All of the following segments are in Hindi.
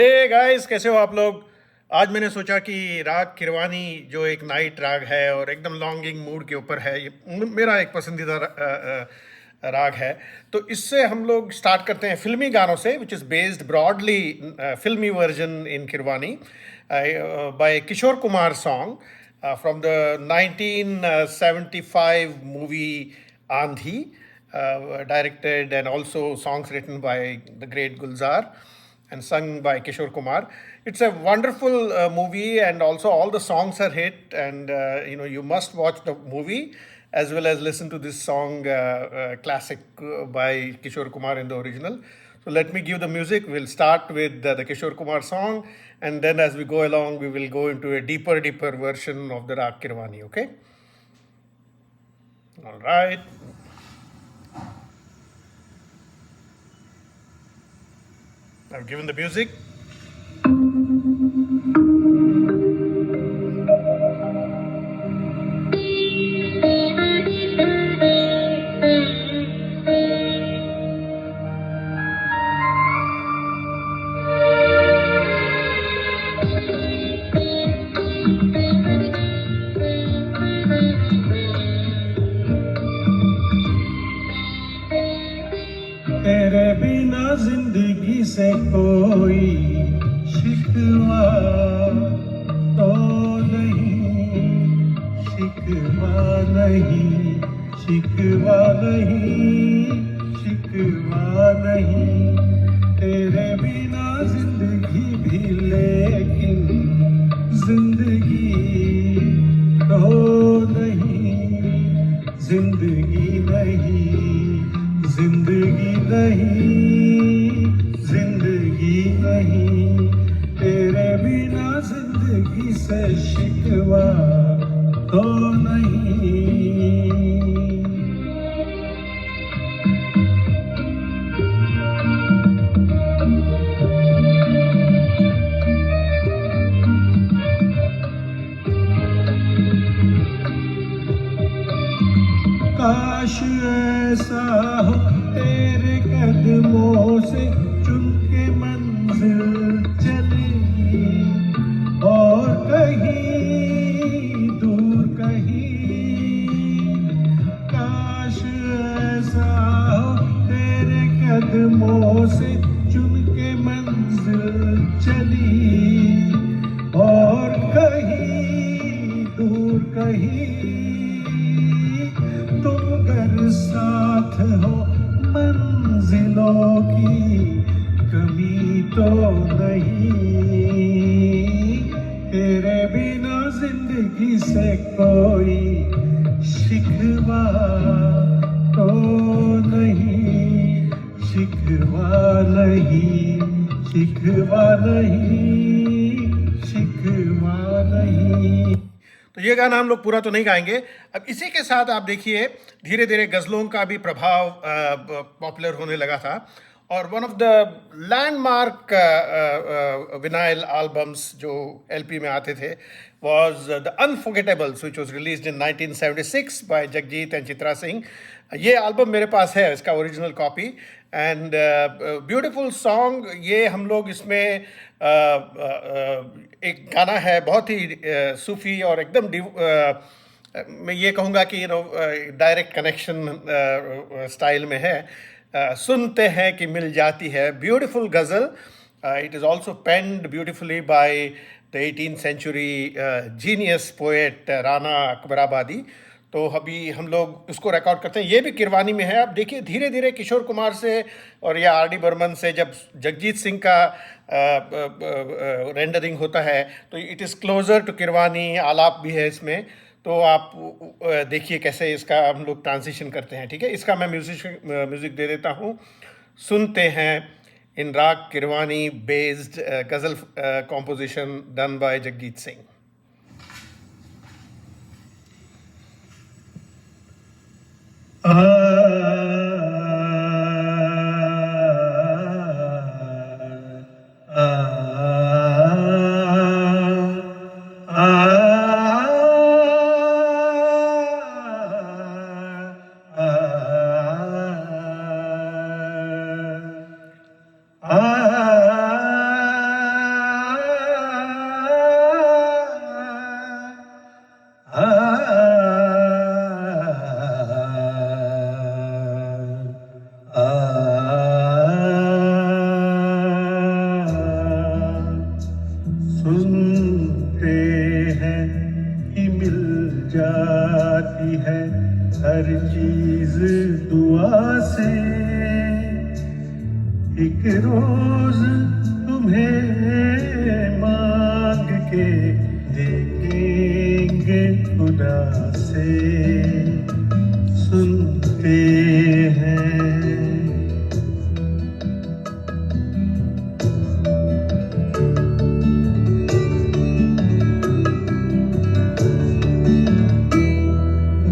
हे गाइस, कैसे हो आप लोग। आज मैंने सोचा कि राग किरवानी जो एक नाइट राग है और एकदम लॉन्गिंग मूड के ऊपर है, ये मेरा एक पसंदीदा राग है। तो इससे हम लोग स्टार्ट करते हैं फिल्मी गानों से, which is based broadly filmi version in Kirwani by Kishore Kumar song from the 1975 movie Aandhi, directed and also songs written by the great Gulzar and sung by Kishore Kumar. It's a wonderful movie, and also all the songs are hit. And you must watch the movie as well as listen to this song, classic by Kishore Kumar in the original. So let me give the music. We'll start with the Kishore Kumar song, and then as we go along, we will go into a deeper version of the Raag Kirwani. Okay. All right. I've given the music. तेरे बिना जिंदगी से कोई शिकवा तो नहीं, शिकवा नहीं, शिकवा नहीं, शिकवा नहीं। तेरे बिना जिंदगी भी, लेकिन जिंदगी तो नहीं, जिंदगी नहीं, जिंदगी नहीं, जिंदगी नहीं। तेरे बिना जिंदगी से शिकवा तो नहीं। काश ऐसा हो तेरे कदमों से चुन के मंजिल चली, और कहीं दूर कहीं। काश ऐसा हो तेरे कदमों से चुन के मंजिल चली, और कहीं दूर कहीं। तुम अगर साथ हो मंजिलों की कमी तो नहीं। तेरे बिना जिंदगी से कोई शिकवा तो नहीं, शिकवा नहीं, शिकवा नहीं, शिकवा नहीं। तो ये गाना हम लोग पूरा तो नहीं गाएंगे। अब इसी के साथ आप देखिए धीरे धीरे गज़लों का भी प्रभाव पॉपुलर होने लगा था, और one of the landmark vinyl albums जो एलपी में आते थे was The Unforgettables, which was released in 1976 by Jagjit and Chitra Singh. ये एल्बम मेरे पास है, इसका original copy, and beautiful song. ये हम लोग इसमें एक गाना है बहुत ही सूफी और एकदम मैं ये कहूँगा कि डायरेक्ट कनेक्शन स्टाइल में है। सुनते हैं कि मिल जाती है, beautiful ghazal. It is also penned beautifully by the 18th century genius poet Rana Akbarabadi. तो अभी हम लोग उसको रिकॉर्ड करते हैं, ये भी किरवानी में है। आप देखिए धीरे धीरे किशोर कुमार से और या आर डी बर्मन से जब जगजीत सिंह का रेंडरिंग होता है तो it is closer to Kirwani. आलाप भी है इसमें, तो आप देखिए कैसे इसका हम लोग ट्रांजिशन करते हैं। ठीक है, इसका मैं म्यूज़िक दे देता हूँ। सुनते हैं इन राग Keeravani based ghazal composition done by Jagjit Singh. सुनते हैं कि मिल जाती है हर चीज दुआ से। एक रोज तुम्हें मांग के देखेंगे खुदा से। सुनते हैं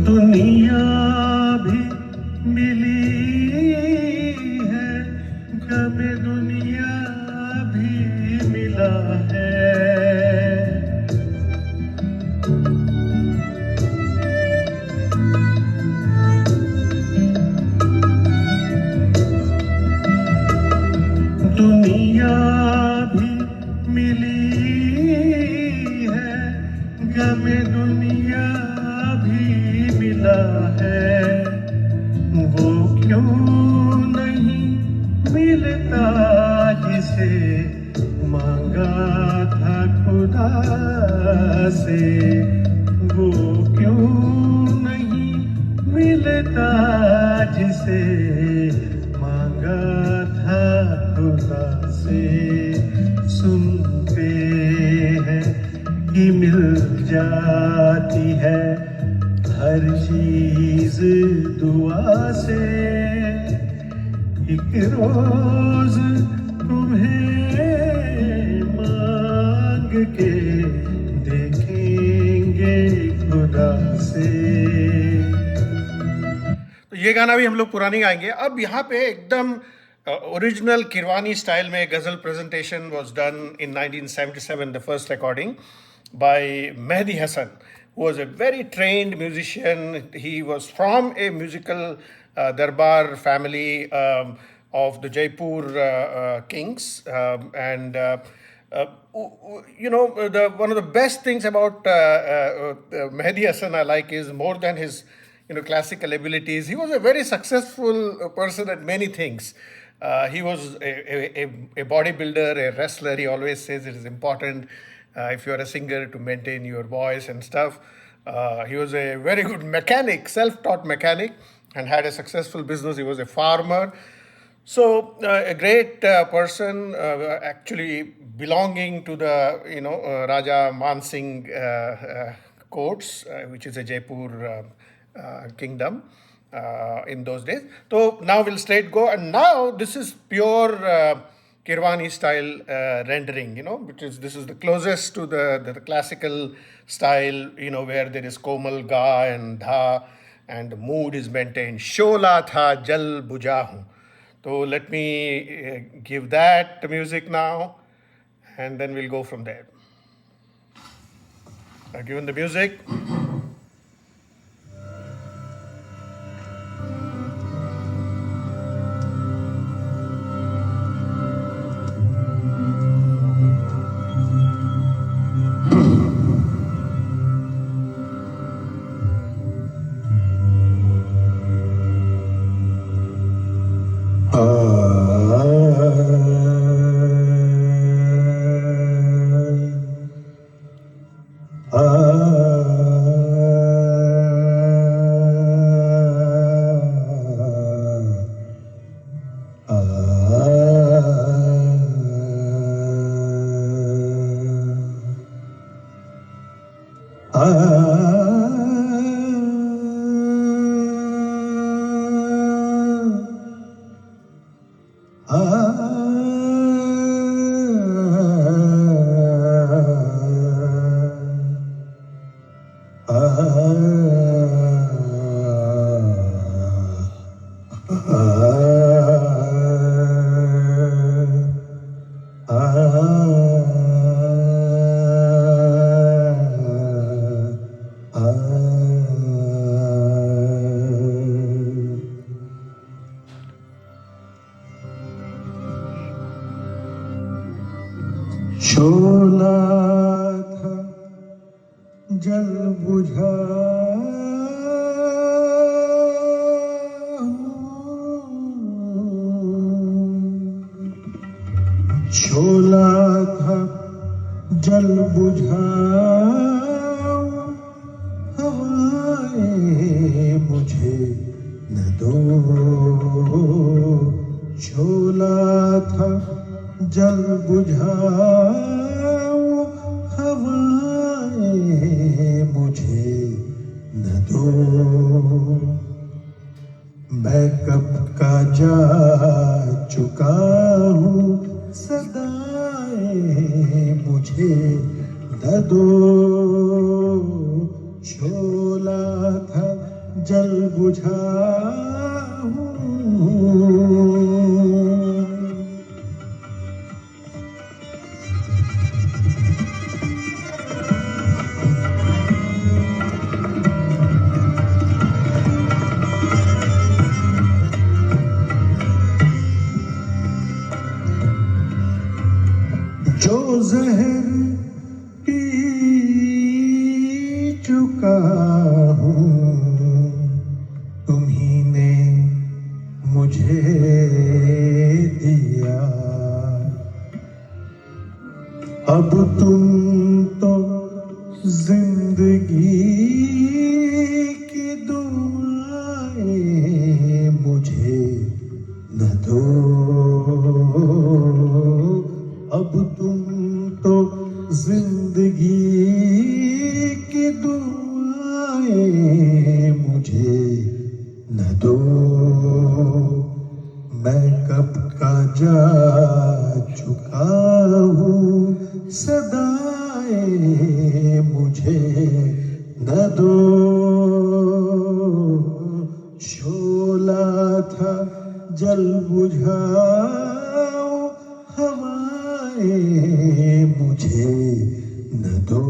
दुनिया भी मिली है, गम दुनिया भी मिला है। दुनिया भी मिली है, गम दुनिया भी मिला है। वो क्यों नहीं मिलता जिसे मांगा था खुदा से। वो क्यों नहीं मिलता जिसे मांगा था खुदा से। सुनते हैं कि मिल जाती है हर चीज दुआ से। एक रोज तुम्हें मांग के देखेंगे खुदा से। तो ये गाना भी हम लोग पुरानी गाएंगे। अब यहाँ पे एकदम ओरिजिनल किरवानी स्टाइल में ghazal presentation was done in 1977, the first recording by Mehdi Hasan, who was a very trained musician. He was from a musical darbar family of the Jaipur kings, and you know, one of the best things about Mehdi Hasan I like is more than his classical abilities. He was a very successful person at many things. He was a bodybuilder, a wrestler. He always says it is important if you are a singer to maintain your voice and stuff. He was a very good mechanic, self-taught mechanic, and had a successful business. He was a farmer. So a great person, actually belonging to the Raja Man Singh courts, which is a Jaipur kingdom in those days. So now we'll straight go, and now this is pure Kirwani style rendering, which is this is the closest to the classical style, where there is komal ga and dha, and the mood is maintained. Shola tha jal buja hu. So let me give that music now, and then we'll go from there. I've given the music. शोला था जल बुझा शोला था जल बुझाओ हवाएं मुझे न दो, शोला था जल बुझाओ हवाएं मुझे न दो, मैं कब का जा चुका हूँ, सदाएं मुझे न दो, शोला था जल बुझाऊं। जो जहर पी चुका हूँ, तुम्ही ने मुझे दिया, अब तुम तो जिंदगी की दुआएं मुझे न दो, अब तुम तो जिंदगी की दुआएं मुझे न दो, मैं कब का जा चुका हूँ, सदाएं मुझे न दो, शोला था जल बुझाओ हवाएं मुझे न दो,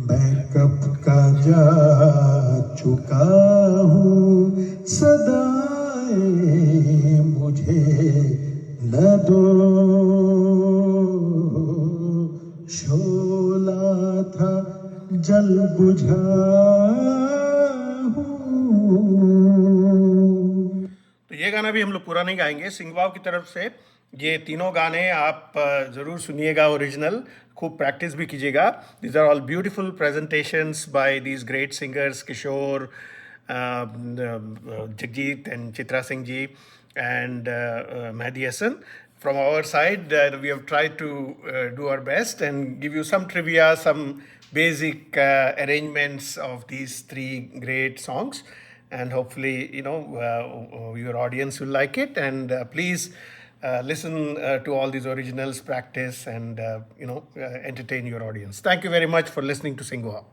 मैं कब का जा चुका हूँ, सदाएं मुझे न दो, शोला था जल बुझाऊं। तो ये गाना भी हम लोग पूरा नहीं गाएंगे सिंगवाव की तरफ से। ये तीनों गाने आप ज़रूर सुनिएगा ओरिजिनल, खूब प्रैक्टिस भी कीजिएगा। These are all beautiful presentations by these great singers Kishore, Jagjit and Chitra Singh ji and Mehdi Hassan. From our side, we have tried to do our best and give you some trivia, some basic arrangements of these three great songs, and hopefully, your audience will like it. And please listen to all these originals, practice, and entertain your audience. Thank you very much for listening to Singwa.